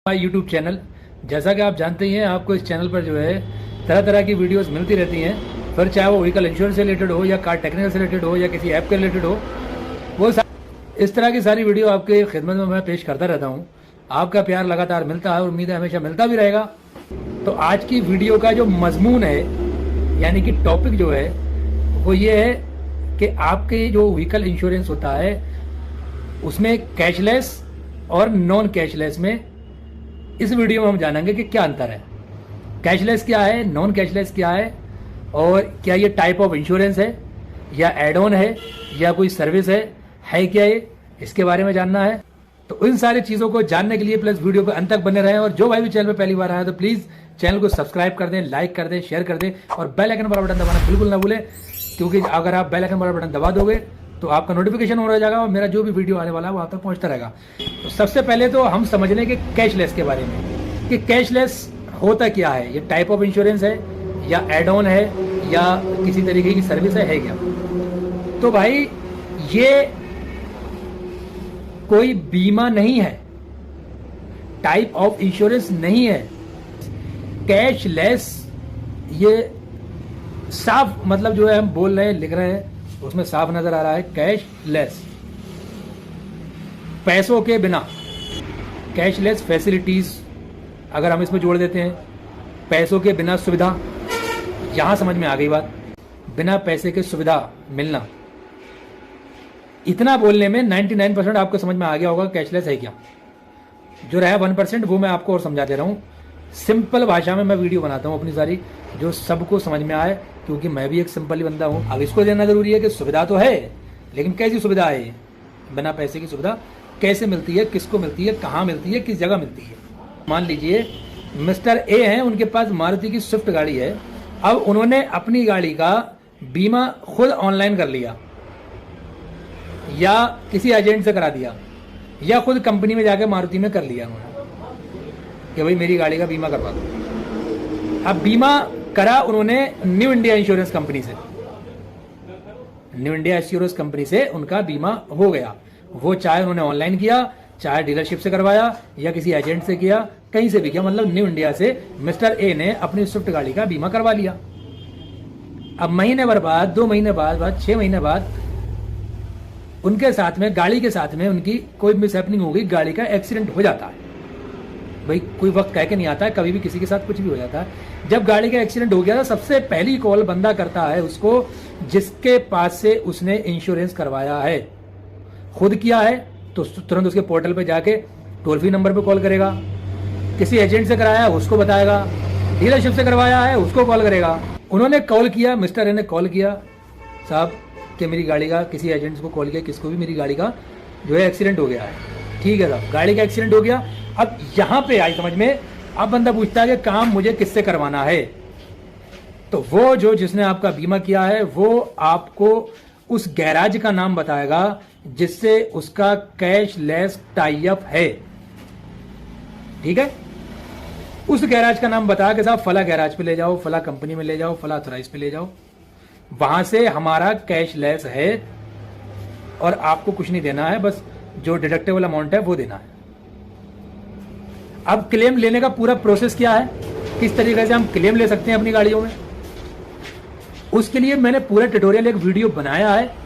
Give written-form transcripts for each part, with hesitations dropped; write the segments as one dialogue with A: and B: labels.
A: My YouTube channel. जैसा कि आप जानते ही हैं, आपको इस चैनल पर जो है तरह तरह की वीडियोस मिलती रहती हैं। फिर चाहे वो व्हीकल इंश्योरेंस से रिलेटेड हो या कार टेक्निकल से रिलेटेड हो या किसी ऐप के रिलेटेड हो, वो इस तरह की सारी वीडियो आपके खिदमत में मैं पेश करता रहता हूँ। आपका प्यार लगातार मिलता है और उम्मीद है हमेशा मिलता भी रहेगा। तो आज की वीडियो का जो मजमून है, यानी कि टॉपिक जो है वो ये है कि आपके जो व्हीकल इंश्योरेंस होता है उसमें कैशलेस और नॉन कैशलेस में इस वीडियो में हम जानेंगे कि क्या अंतर है, कैशलेस क्या है, नॉन कैशलेस क्या है, और क्या ये टाइप ऑफ इंश्योरेंस है या एड ऑन है या कोई सर्विस है क्या ये, इसके बारे में जानना है। तो इन सारी चीज़ों को जानने के लिए प्लस वीडियो पर अंत तक बने रहें। और जो भाई भी चैनल पर पहली बार आया तो प्लीज़ चैनल को सब्सक्राइब कर दें, लाइक कर दें, शेयर कर दें और बेल आइकन वाला बटन दबाना बिल्कुल ना भूलें, क्योंकि अगर आप बेल आइकन वाला बटन दबा दोगे तो आपका नोटिफिकेशन हो जाएगा और मेरा जो भी वीडियो आने वाला है वो आप तक पहुंचता रहेगा। तो सबसे पहले तो हम समझ लें कि कैशलेस के बारे में, कि कैशलेस होता क्या है, ये टाइप ऑफ इंश्योरेंस है या एड ऑन है या किसी तरीके की सर्विस है क्या। तो भाई ये कोई बीमा नहीं है, टाइप ऑफ इंश्योरेंस नहीं है। कैशलेस ये साफ मतलब जो है हम बोल रहे हैं, लिख रहे हैं, उसमें साफ नजर आ रहा है कैशलेस, पैसों के बिना, कैशलेस फैसिलिटीज अगर हम इसमें जोड़ देते हैं, पैसों के बिना सुविधा, यहां समझ में आ गई बात, बिना पैसे के सुविधा मिलना। इतना बोलने में 99% आपको समझ में आ गया होगा कैशलेस है क्या। जो रहा 1% वो मैं आपको और समझा दे रहा हूं। सिंपल भाषा में मैं वीडियो बनाता हूं अपनी सारी, जो सबको समझ में आए, क्योंकि मैं भी एक सिंपल ही बंदा हूं। अब इसको जानना जरूरी है कि सुविधा तो है, लेकिन कैसी सुविधा है, बिना पैसे की सुविधा कैसे मिलती है, किसको मिलती है, कहाँ मिलती है, किस जगह मिलती है। मान लीजिए मिस्टर ए हैं, उनके पास मारुति की स्विफ्ट गाड़ी है। अब उन्होंने अपनी गाड़ी का बीमा खुद ऑनलाइन कर लिया या किसी एजेंट से करा दिया या खुद कंपनी में जाके मारुति में कर लिया उन्होंने कि भाई मेरी गाड़ी का बीमा करवा दो। अब बीमा करा उन्होंने न्यू इंडिया इंश्योरेंस कंपनी से, न्यू इंडिया इंश्योरेंस कंपनी से उनका बीमा हो गया। वो चाहे उन्होंने ऑनलाइन किया, चाहे डीलरशिप से करवाया या किसी एजेंट से किया, कहीं से भी किया, मतलब न्यू इंडिया से मिस्टर ए ने अपनी स्विफ्ट गाड़ी का बीमा करवा लिया। अब महीने भर बाद, 2 महीने बाद 6 महीने बाद उनके साथ में, गाड़ी के साथ में उनकी कोई मिसहैपनिंग हो गई, गाड़ी का एक्सीडेंट हो जाता है। भाई कोई वक्त कह के नहीं आता है, कभी भी किसी के साथ कुछ भी हो जाता है। जब गाड़ी का एक्सीडेंट हो गया था, सबसे पहली कॉल बंदा करता है उसको जिसके पास से उसने इंश्योरेंस करवाया है। खुद किया है तो तुरंत उसके पोर्टल पे जाके टोल फ्री नंबर पे कॉल करेगा, किसी एजेंट से कराया है उसको बताएगा, डीलरशिप से करवाया है उसको कॉल करेगा। उन्होंने कॉल किया, मिस्टर ए ने कॉल किया साहब कि मेरी गाड़ी का, किसी एजेंट को कॉल किया, किसको भी, मेरी गाड़ी का जो है एक्सीडेंट हो गया है। ठीक है साहब, गाड़ी का एक्सीडेंट हो गया। अब यहां पे आई समझ में, अब बंदा पूछता है कि काम मुझे किससे करवाना है। तो वो जो जिसने आपका बीमा किया है वो आपको उस गैराज का नाम बताएगा जिससे उसका कैशलेस टाई अप है। ठीक है, उस गैराज का नाम बता के साहब फला गैराज पे ले जाओ, फला कंपनी में ले जाओ, फला ऑथराइज पे ले जाओ, वहां से हमारा कैशलेस है और आपको कुछ नहीं देना है, बस जो डिडक्टेबल अमाउंट है वो देना है। अब क्लेम लेने का पूरा प्रोसेस क्या है, किस तरीके से हम क्लेम ले सकते हैं अपनी गाड़ियों में, उसके लिए मैंने पूरा ट्यूटोरियल एक वीडियो बनाया है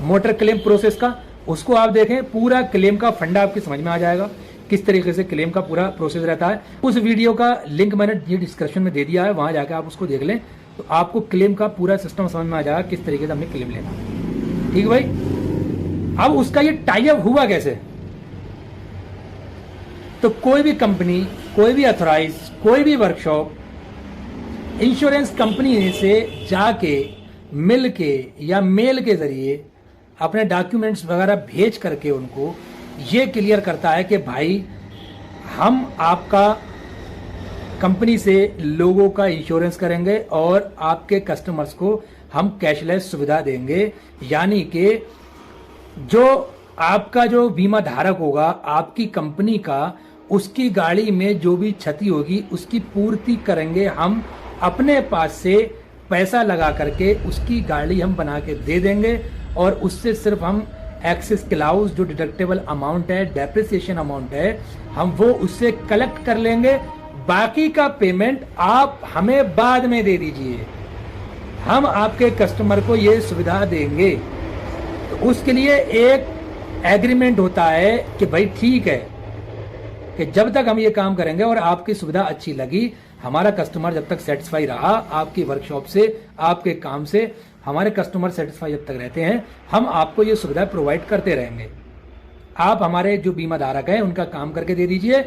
A: मोटर क्लेम प्रोसेस का। उसको आप देखें, पूरा क्लेम का फंडा आपकी समझ में आ जाएगा, किस तरीके से क्लेम का पूरा प्रोसेस रहता है। उस वीडियो का लिंक मैंने ये डिस्क्रिप्शन में दे दिया है, वहां जाकर आप उसको देख लें तो आपको क्लेम का पूरा सिस्टम समझ में आ जाएगा, किस तरीके से हमें क्लेम लेना। ठीक है भाई। अब उसका ये टाई अप हुआ कैसे, तो कोई भी कंपनी, कोई भी अथॉराइज, कोई भी वर्कशॉप इंश्योरेंस कंपनी से जाके मिल के या मेल के जरिए अपने डॉक्यूमेंट्स वगैरह भेज करके उनको ये क्लियर करता है कि भाई हम आपका कंपनी से लोगों का इंश्योरेंस करेंगे और आपके कस्टमर्स को हम कैशलेस सुविधा देंगे। यानी कि जो आपका जो बीमा धारक होगा आपकी कंपनी का, उसकी गाड़ी में जो भी क्षति होगी उसकी पूर्ति करेंगे हम, अपने पास से पैसा लगा करके उसकी गाड़ी हम बना के दे देंगे और उससे सिर्फ हम एक्सेस क्लाउज जो डिडक्टेबल अमाउंट है, डेप्रिसिएशन अमाउंट है, हम वो उससे कलेक्ट कर लेंगे। बाकी का पेमेंट आप हमें बाद में दे दीजिए, हम आपके कस्टमर को ये सुविधा देंगे। तो उसके लिए एक एग्रीमेंट होता है कि भाई ठीक है कि जब तक हम ये काम करेंगे और आपकी सुविधा अच्छी लगी, हमारा कस्टमर जब तक सेटिस्फाई रहा आपकी वर्कशॉप से, आपके काम से, हमारे कस्टमर सेटिस्फाई जब तक रहते हैं, हम आपको ये सुविधा प्रोवाइड करते रहेंगे। आप हमारे जो बीमा धारक हैं उनका काम करके दे दीजिए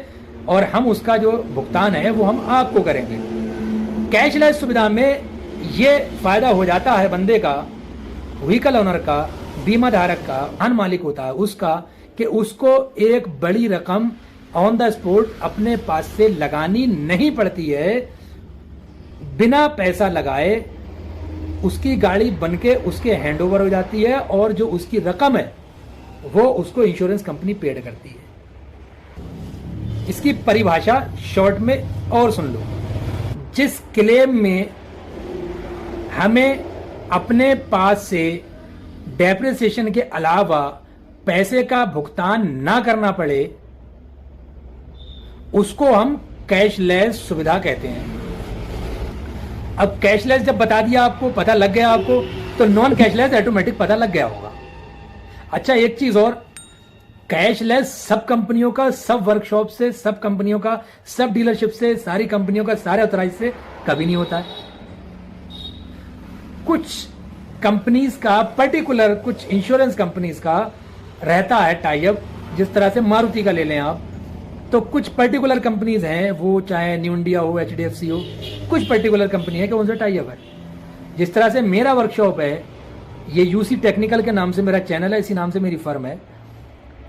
A: और हम उसका जो भुगतान है वो हम आपको करेंगे। कैशलेस सुविधा में ये फायदा हो जाता है बंदे का, व्हीकल ओनर का, बीमा धारक का, वाहन मालिक होता है उसका, कि उसको एक बड़ी रकम ऑन द स्पॉट अपने पास से लगानी नहीं पड़ती है। बिना पैसा लगाए उसकी गाड़ी बनके उसके हैंडओवर हो जाती है और जो उसकी रकम है वो उसको इंश्योरेंस कंपनी पेड करती है। इसकी परिभाषा शॉर्ट में और सुन लो। जिस क्लेम में हमें अपने पास से डेप्रिसिएशन के अलावा पैसे का भुगतान ना करना पड़े उसको हम कैशलेस सुविधा कहते हैं। अब कैशलेस जब बता दिया आपको, पता लग गया आपको, तो नॉन कैशलेस ऑटोमेटिक पता लग गया होगा। अच्छा एक चीज और, कैशलेस सब कंपनियों का, सब वर्कशॉप से, सब कंपनियों का, सब डीलरशिप से, सारी कंपनियों का, सारे ऑथराइज से कभी नहीं होता है। कुछ कंपनीज का पर्टिकुलर, कुछ इंश्योरेंस कंपनीज का रहता है टाई अप। जिस तरह से मारुति का ले लें आप, तो कुछ पर्टिकुलर कंपनीज हैं, वो चाहे न्यू इंडिया हो, HDFC हो, कुछ पर्टिकुलर कंपनी है कि उनसे टाई अप है। जिस तरह से मेरा वर्कशॉप है, ये यूसी टेक्निकल के नाम से मेरा चैनल है, इसी नाम से मेरी फर्म है,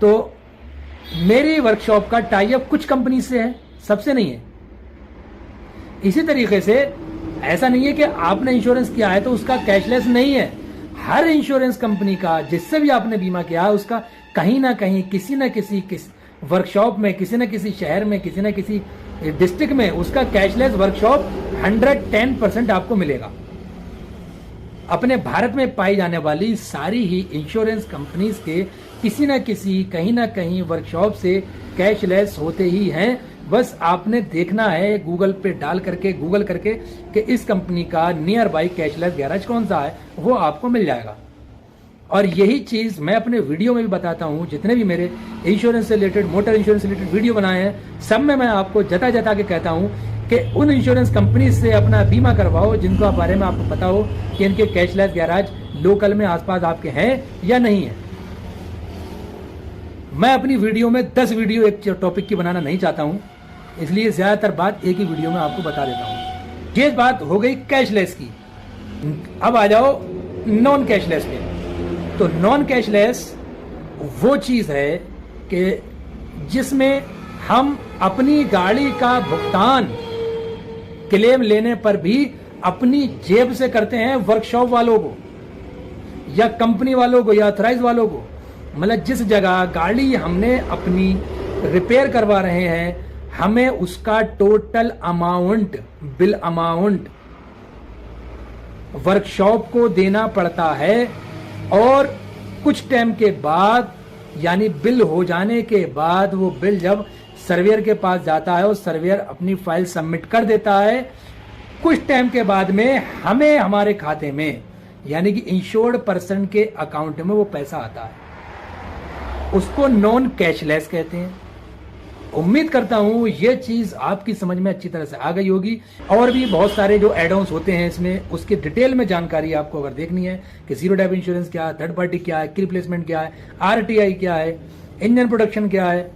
A: तो मेरी वर्कशॉप का टाई अप कुछ कंपनी से है, सबसे नहीं है। इसी तरीके से ऐसा नहीं है कि आपने इंश्योरेंस किया है तो उसका कैशलेस नहीं है। हर इंश्योरेंस कंपनी का, जिससे भी आपने बीमा किया है, उसका कहीं ना कहीं किसी न किसी वर्कशॉप में, किसी न किसी शहर में, किसी न किसी डिस्ट्रिक्ट में उसका कैशलेस वर्कशॉप 110% आपको मिलेगा। अपने भारत में पाई जाने वाली सारी ही इंश्योरेंस कंपनीज के किसी न किसी, कहीं ना कहीं वर्कशॉप से कैशलेस होते ही हैं। बस आपने देखना है गूगल पे डाल करके, गूगल करके कि इस कंपनी का नियर बाई कैशलेस गैराज कौन सा है, वो आपको मिल जाएगा। और यही चीज मैं अपने वीडियो में भी बताता हूं। जितने भी मेरे इंश्योरेंस से रिलेटेड, मोटर इंश्योरेंस से रिलेटेड वीडियो बनाए हैं, सब में मैं आपको जता जता के कहता हूं कि उन इंश्योरेंस कंपनी से अपना बीमा करवाओ जिनको बारे में आपको पता हो कि इनके कैशलेस गैराज लोकल में आसपास आपके हैं या नहीं है। मैं अपनी वीडियो में 10 वीडियो एक टॉपिक की बनाना नहीं चाहता हूं, इसलिए ज्यादातर बात एक ही वीडियो में आपको बता देता हूं। ये बात हो गई कैशलेस की। अब आ जाओ नॉन कैशलेस पे। तो नॉन कैशलेस वो चीज है कि जिसमें हम अपनी गाड़ी का भुगतान क्लेम लेने पर भी अपनी जेब से करते हैं, वर्कशॉप वालों को या कंपनी वालों को या ऑथराइज वालों को। मतलब जिस जगह गाड़ी हमने अपनी रिपेयर करवा रहे हैं, हमें उसका total amount, bill amount workshop को देना पड़ता है। और कुछ टाइम के बाद, यानी बिल हो जाने के बाद, वो बिल जब सर्वेयर के पास जाता है और सर्वेयर अपनी फाइल सबमिट कर देता है, कुछ टाइम के बाद में हमें हमारे खाते में, यानी कि इंश्योर्ड पर्सन के अकाउंट में वो पैसा आता है। उसको नॉन कैशलेस कहते हैं। उम्मीद करता हूं ये चीज आपकी समझ में अच्छी तरह से आ गई होगी। और भी बहुत सारे जो एड ऑन्स होते हैं इसमें, उसकी डिटेल में जानकारी आपको अगर देखनी है कि जीरो डेप इंश्योरेंस क्या है, थर्ड पार्टी क्या है, की रिप्लेसमेंट क्या है, RTI क्या है, इंजन प्रोडक्शन क्या है,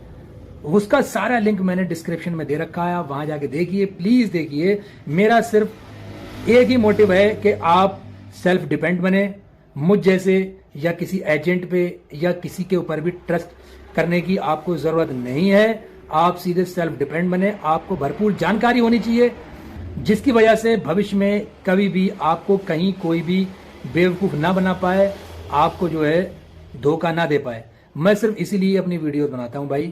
A: उसका सारा लिंक मैंने डिस्क्रिप्शन में दे रखा है। आप वहां जाके देखिए, प्लीज देखिए। मेरा सिर्फ एक ही मोटिव है कि आप सेल्फ डिपेंड बने, मुझ जैसे या किसी एजेंट पे या किसी के ऊपर भी ट्रस्ट करने की आपको जरूरत नहीं है। आप सीधे सेल्फ डिपेंड बने। आपको भरपूर जानकारी होनी चाहिए जिसकी वजह से भविष्य में कभी भी आपको कहीं कोई भी बेवकूफ ना बना पाए, आपको जो है धोखा ना दे पाए। मैं सिर्फ इसीलिए अपनी वीडियो बनाता हूं भाई,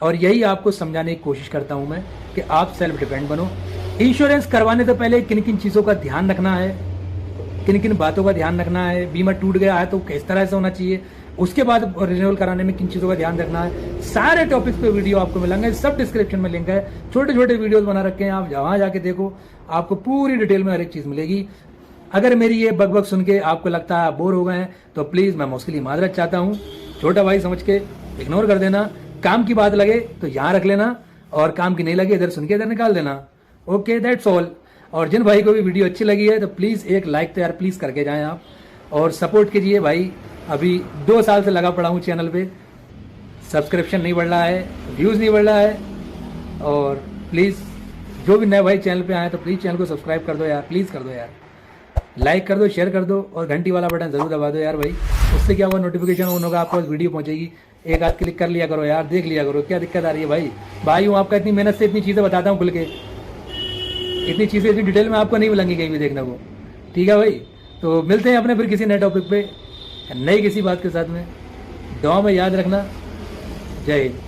A: और यही आपको समझाने की कोशिश करता हूं मैं कि आप सेल्फ डिपेंड बनो। इंश्योरेंस करवाने से पहले किन किन चीजों का ध्यान रखना है, किन किन बातों का ध्यान रखना है, बीमा टूट गया है तो किस तरह से होना चाहिए, उसके बाद रिन्यूअल कराने में किन चीज़ों का ध्यान रखना है, सारे टॉपिक्स पे वीडियो आपको मिलेंगे, सब डिस्क्रिप्शन में लिंक है। छोटे छोटे वीडियोस बना रखे हैं, आप वहाँ जाके देखो, आपको पूरी डिटेल में हर एक चीज़ मिलेगी। अगर मेरी ये बग सुन के आपको लगता है आप बोर हो गए हैं तो प्लीज़ मैं उसके लिए माजरत चाहता हूँ। छोटा भाई समझ के इग्नोर कर देना। काम की बात लगे तो यहाँ रख लेना, और काम की नहीं लगे इधर सुन के इधर निकाल देना। Okay, that's all. और जिन भाई को भी वीडियो अच्छी लगी है तो प्लीज़ एक लाइक तो यार प्लीज़ करके जाएं आप, और सपोर्ट कीजिए भाई। अभी 2 साल से लगा पड़ा हूँ चैनल पे, सब्सक्रिप्शन नहीं बढ़ रहा है, व्यूज़ नहीं बढ़ रहा है। और प्लीज़ जो भी नए भाई चैनल पे आए तो प्लीज़ चैनल को सब्सक्राइब कर दो यार, प्लीज़ कर दो यार, लाइक कर दो, शेयर कर दो, और घंटी वाला बटन ज़रूर दबा दो यार भाई। उससे क्या होगा, नोटिफिकेशन ऑन होगा, आपको वीडियो पहुँचेगी। एक आध क्लिक कर लिया करो यार, देख लिया करो, क्या दिक्कत आ रही है भाई। भाई हूँ आपका, इतनी मेहनत से इतनी चीज़ें बताता हूँ खुल के, इतनी चीज़ें इतनी डिटेल में आपको नहीं मिलेंगी कहीं भी देखने को। ठीक है भाई, तो मिलते हैं अपने फिर किसी नए टॉपिक पे, नई किसी बात के साथ में। दुआ में याद रखना। जय हिंद।